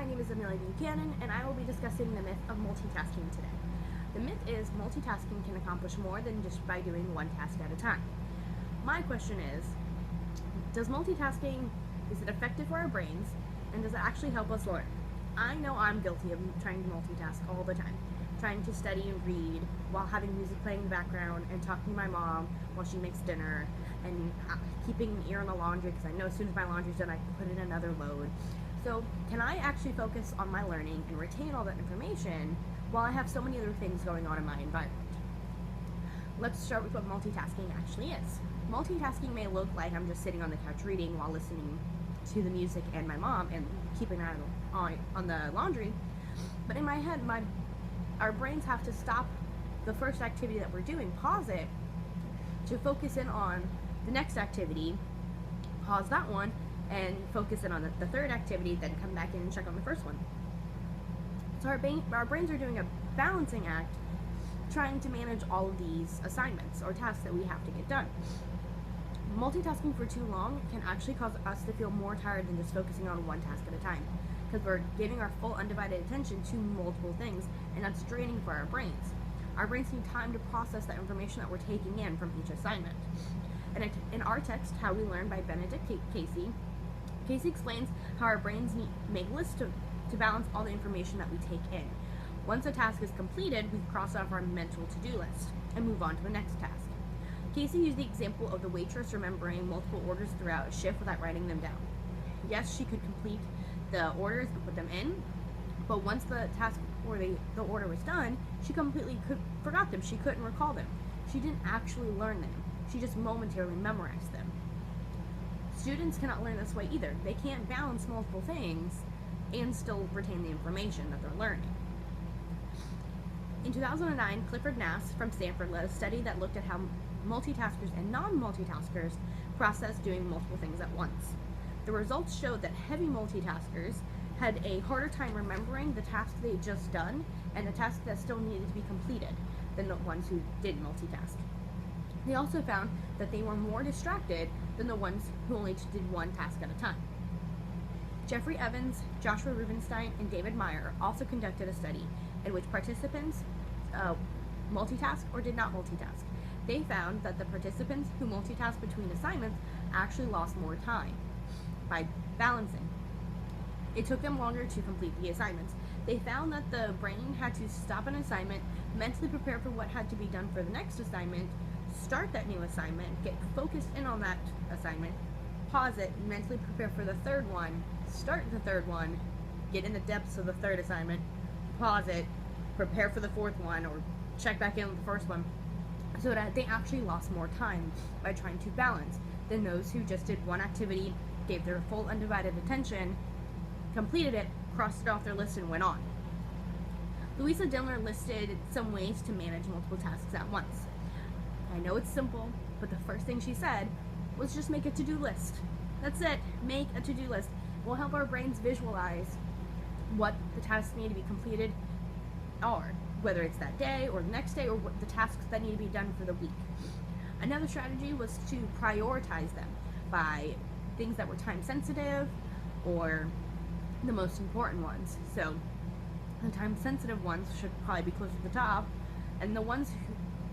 my name is Amelia Buchanan, and I will be discussing the myth of multitasking today. The myth is multitasking can accomplish more than just by doing one task at a time. My question is, is it effective for our brains, and does it actually help us learn? I know I'm guilty of trying to multitask all the time, trying to study and read while having music playing in the background and talking to my mom while she makes dinner, and keeping an ear on the laundry because I know as soon as my laundry's done I can put in another load. So can I actually focus on my learning and retain all that information while I have so many other things going on in my environment? Let's start with what multitasking actually is. Multitasking may look like I'm just sitting on the couch reading while listening to the music and my mom and keeping an eye on the laundry, but in my head, our brains have to stop the first activity that we're doing, pause it, to focus in on the next activity, pause that one, and focus in on the third activity, then come back in and check on the first one. So our brains are doing a balancing act, trying to manage all of these assignments or tasks that we have to get done. Multitasking for too long can actually cause us to feel more tired than just focusing on one task at a time, because we're giving our full undivided attention to multiple things, and that's draining for our brains. Our brains need time to process that information that we're taking in from each assignment. And in our text, How We Learn by Benedict Casey explains how our brains make lists to balance all the information that we take in. Once a task is completed, we cross off our mental to-do list and move on to the next task. Casey used the example of the waitress remembering multiple orders throughout a shift without writing them down. Yes, she could complete the orders and put them in, but once the task or the order was done, she completely forgot them. She couldn't recall them. She didn't actually learn them. She just momentarily memorized them. Students cannot learn this way either. They can't balance multiple things and still retain the information that they're learning. In 2009, Clifford Nass from Stanford led a study that looked at how multitaskers and non-multitaskers process doing multiple things at once. The results showed that heavy multitaskers had a harder time remembering the task they had just done and the task that still needed to be completed than the ones who didn't multitask. They also found that they were more distracted than the ones who only did one task at a time. Jeffrey Evans, Joshua Rubinstein, and David Meyer also conducted a study in which participants multitasked or did not multitask. They found that the participants who multitasked between assignments actually lost more time by balancing. It took them longer to complete the assignments. They found that the brain had to stop an assignment, mentally prepare for what had to be done for the next assignment, start that new assignment, get focused in on that assignment, pause it, mentally prepare for the third one, start the third one, get in the depths of the third assignment, pause it, prepare for the fourth one, or check back in with the first one, so that they actually lost more time by trying to balance than those who just did one activity, gave their full undivided attention, completed it, crossed it off their list, and went on. Louisa Dillner listed some ways to manage multiple tasks at once. I know it's simple, but the first thing she said was just make a to-do list. That's it. Make a to-do list. It will help our brains visualize what the tasks need to be completed are, whether it's that day or the next day or what the tasks that need to be done for the week. Another strategy was to prioritize them by things that were time sensitive or the most important ones. So the time sensitive ones should probably be close to the top, and the ones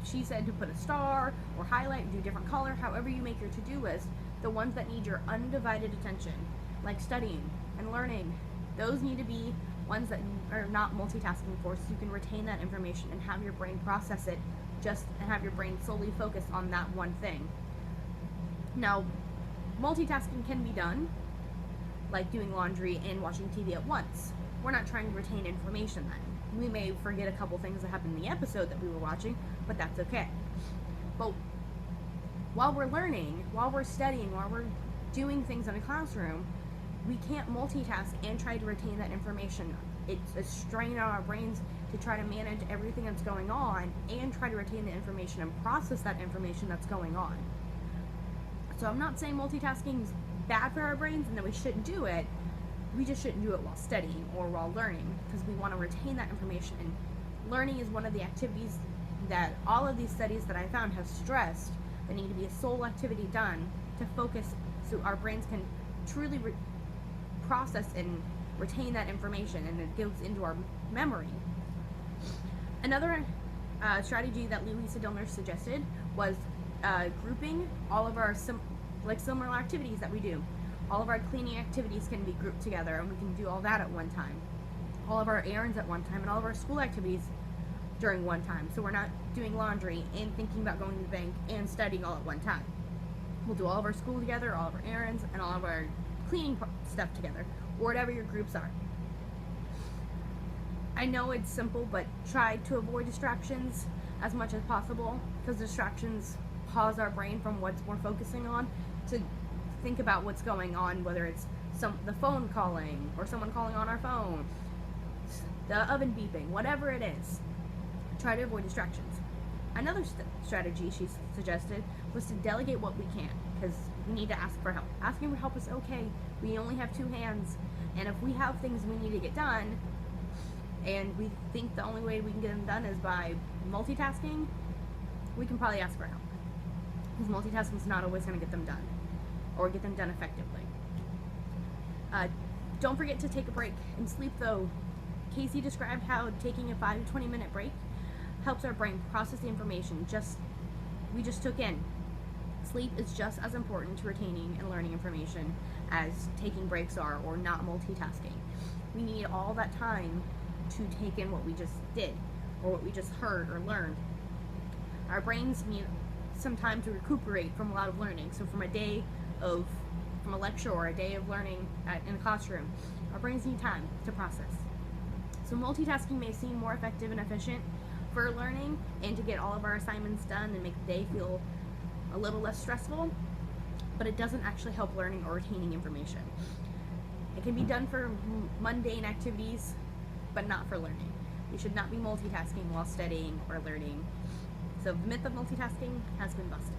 she said to put a star or highlight and do different color, however you make your to-do list, the ones that need your undivided attention, like studying and learning, those need to be ones that are not multitasking for, so you can retain that information and have your brain process it and have your brain solely focus on that one thing. Now, multitasking can be done like doing laundry and watching TV at once. We're not trying to retain information then. We may forget a couple things that happened in the episode that we were watching, but that's okay. But while we're learning, while we're studying, while we're doing things in a classroom, we can't multitask and try to retain that information. It's a strain on our brains to try to manage everything that's going on and try to retain the information and process that information that's going on. So I'm not saying multitasking is bad for our brains and that we shouldn't do it. We just shouldn't do it while studying or while learning, because we want to retain that information. And learning is one of the activities that all of these studies that I found have stressed that need to be a sole activity done to focus so our brains can truly process and retain that information, and it goes into our memory. Another strategy that Lisa Dillner suggested was grouping all of our similar activities that we do. All of our cleaning activities can be grouped together, and we can do all that at one time. All of our errands at one time, and all of our school activities during one time. So we're not doing laundry and thinking about going to the bank and studying all at one time. We'll do all of our school together, all of our errands, and all of our cleaning stuff together, or whatever your groups are. I know it's simple, but try to avoid distractions as much as possible, because distractions pause our brain from what we're focusing on to think about what's going on, whether it's the phone calling, or someone calling on our phone, the oven beeping, whatever it is. Try to avoid distractions. Another strategy she suggested was to delegate what we can, because we need to ask for help. Asking for help is okay. We only have 2 hands, and if we have things we need to get done, and we think the only way we can get them done is by multitasking, we can probably ask for help, because multitasking is not always going to get them done, or get them done effectively. Don't forget to take a break and sleep, though. Casey described how taking a 5 to 20 minute break helps our brain process the information we just took in. Sleep is just as important to retaining and learning information as taking breaks are, or not multitasking. We need all that time to take in what we just did, or what we just heard or learned. Our brains need some time to recuperate from a lot of learning. So from a lecture or a day of learning in a classroom, our brains need time to process. So multitasking may seem more effective and efficient for learning and to get all of our assignments done and make the day feel a little less stressful, but it doesn't actually help learning or retaining information. It can be done for mundane activities, but not for learning. We should not be multitasking while studying or learning. So the myth of multitasking has been busted.